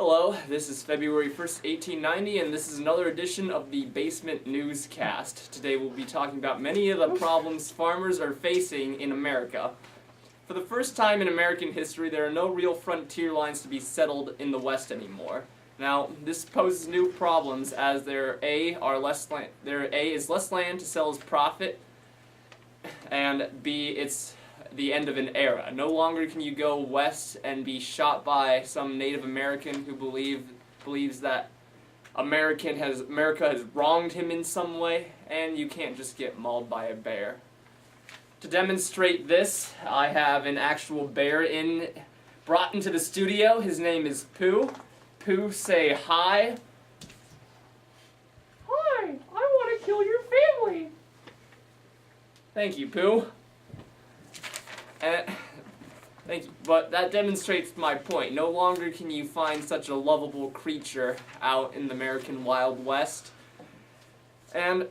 Hello, this is February 1st, 1890, and this is another edition of the Basement Newscast. Today we'll be talking about many of the problems farmers are facing in America. For the first time in American history, there are no real frontier lines to be settled in the West anymore. Now, this poses new problems as there is less land to sell as profit, and B, it's the end of an era. No longer can you go west and be shot by some Native American who believes that America has wronged him in some way, and you can't just get mauled by a bear. To demonstrate this, I have an actual bear brought into the studio. His name is Pooh. Pooh, say hi. Hi, I want to kill your family. Thank you, Pooh. Thank you. But that demonstrates my point. No longer can you find such a lovable creature out in the American Wild West. And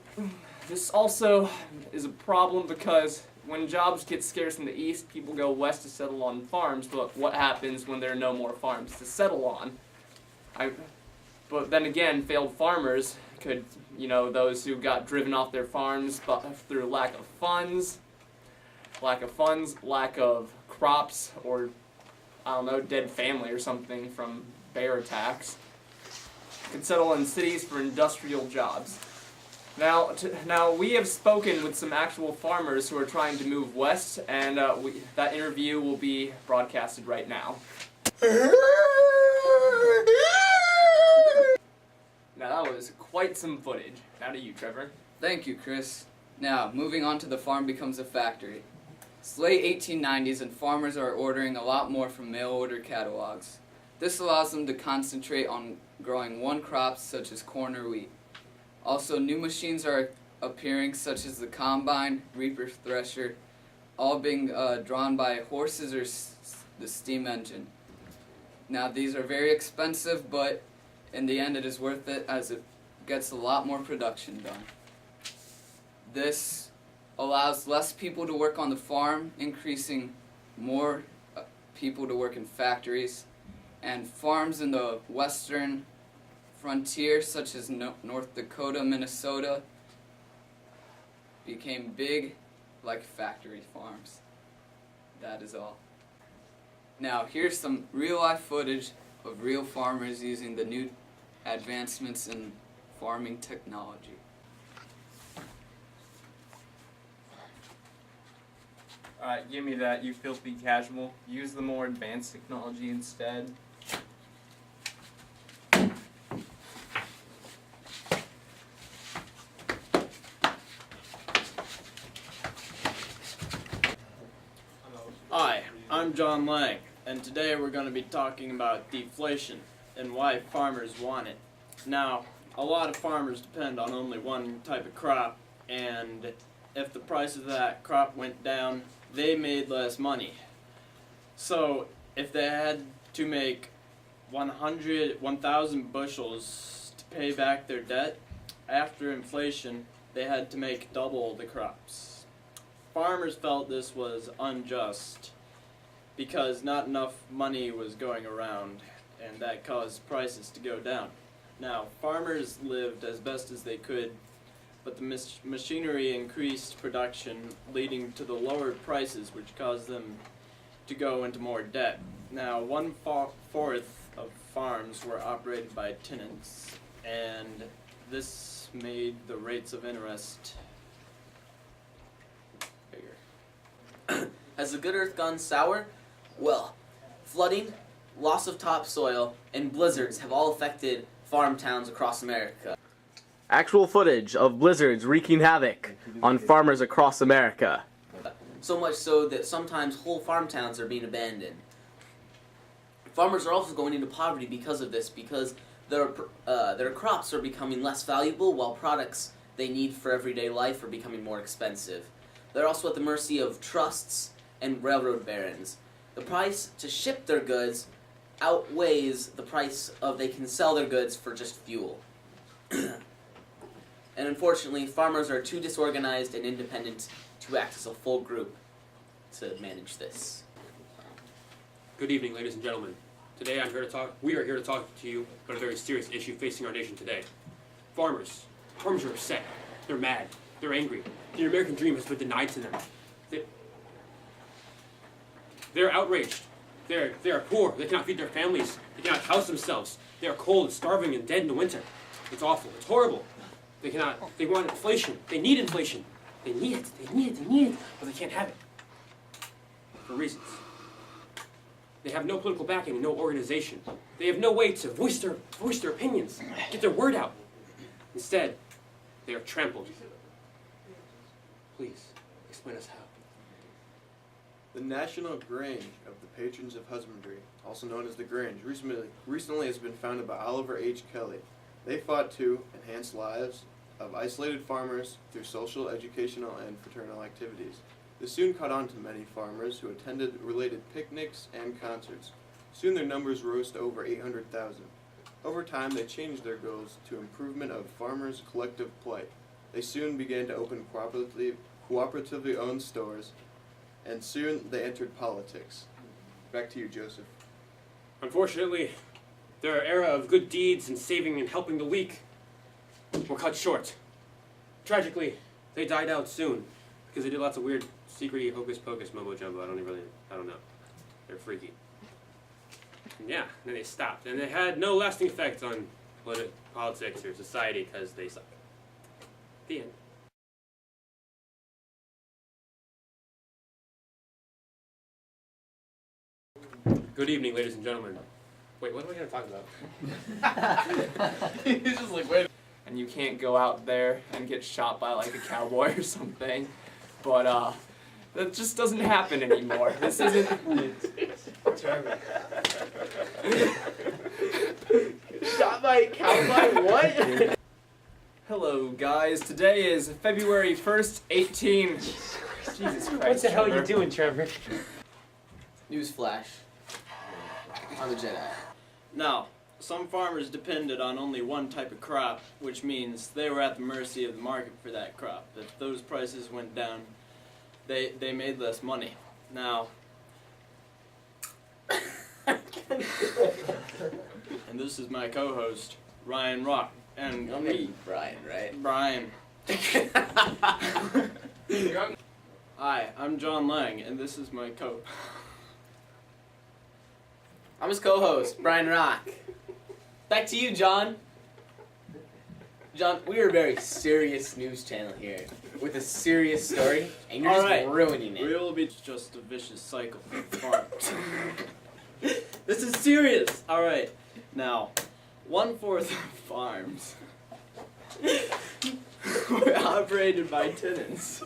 this also is a problem because when jobs get scarce in the East, people go west to settle on farms, but what happens when there are no more farms to settle on? But then again, failed farmers could, those who got driven off their farms through lack of funds, lack of crops, or, dead family or something from bear attacks, could settle in cities for industrial jobs. Now we have spoken with some actual farmers who are trying to move west, and that interview will be broadcasted right now. Now that was quite some footage. Now to you, Trevor. Thank you, Chris. Now, moving on to the farm becomes a factory. It's the late 1890s and farmers are ordering a lot more from mail-order catalogs. This allows them to concentrate on growing one crop such as corn or wheat. Also, new machines are appearing such as the combine, reaper, thresher, all being drawn by horses or the steam engine. Now, these are very expensive, but in the end it is worth it as it gets a lot more production done. This allows less people to work on the farm, increasing more people to work in factories, and farms in the western frontier, such as North Dakota, Minnesota, became big like factory farms. That is all. Now, here's some real-life footage of real farmers using the new advancements in farming technology. Alright, give me that, you filthy casual. Use the more advanced technology instead. Hi, I'm John Lang, and today we're going to be talking about deflation and why farmers want it. Now, a lot of farmers depend on only one type of crop, and if the price of that crop went down, they made less money. So if they had to make 1,000 bushels to pay back their debt, after inflation, they had to make double the crops. Farmers felt this was unjust because not enough money was going around, and that caused prices to go down. Now, farmers lived as best as they could, but the machinery increased production, leading to the lowered prices, which caused them to go into more debt. Now, 1/4 of farms were operated by tenants, and this made the rates of interest bigger. Has the good earth gone sour? Well, flooding, loss of topsoil, and blizzards have all affected farm towns across America. Actual footage of blizzards wreaking havoc on farmers across America. So much so that sometimes whole farm towns are being abandoned. Farmers are also going into poverty because of this, because their crops are becoming less valuable while products they need for everyday life are becoming more expensive. They're also at the mercy of trusts and railroad barons. The price to ship their goods outweighs the price of they can sell their goods for just fuel. And unfortunately, farmers are too disorganized and independent to act as a full group to manage this. Good evening, ladies and gentlemen. Today we are here to talk to you about a very serious issue facing our nation today. Farmers are upset. They're mad. They're angry. The American dream has been denied to them. They're outraged. They are poor. They cannot feed their families. They cannot house themselves. They are cold and starving and dead in the winter. It's awful. It's horrible. They want inflation. They need inflation. They need it, but they can't have it. For reasons. They have no political backing and no organization. They have no way to voice their opinions, get their word out. Instead, they are trampled. Please, explain us how. The National Grange of the Patrons of Husbandry, also known as the Grange, recently has been founded by Oliver H. Kelly. They fought to enhance lives of isolated farmers through social, educational, and fraternal activities. This soon caught on to many farmers who attended related picnics and concerts. Soon their numbers rose to over 800,000. Over time, they changed their goals to improvement of farmers' collective plight. They soon began to open cooperatively owned stores, and soon they entered politics. Back to you, Joseph. Unfortunately, their era of good deeds and saving and helping the weak were cut short. Tragically, they died out soon because they did lots of weird, secret-y, hocus-pocus, mumbo-jumbo. I don't know. They're freaky. And yeah, then they stopped. And they had no lasting effect on politics or society because they suck. The end. Good evening, ladies and gentlemen. Wait, what am I going to talk about? He's just like, wait. And you can't go out there and get shot by like a cowboy or something. But that just doesn't happen anymore. This isn't. Shot by a cowboy? What? Hello, guys. Today is February 1st, 18. Jesus Christ. What the hell are you Trevor. doing, Trevor? Newsflash. I'm a Jedi. Now, some farmers depended on only one type of crop, which means they were at the mercy of the market for that crop. If those prices went down, they made less money. Now, and this is my co-host, Ryan Rock, and You'll me, be Brian, right? Brian. Hi, I'm John Lang, and this is my I'm his co-host, Brian Rock. Back to you, John. John, we are a very serious news channel here with a serious story, and you're Alright. just ruining it. We'll be just a vicious cycle for farms. This is serious. Alright, now, 1/4 of farms were operated by tenants,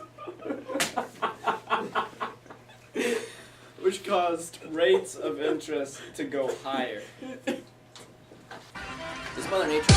which caused rates of interest to go higher. Is Mother Nature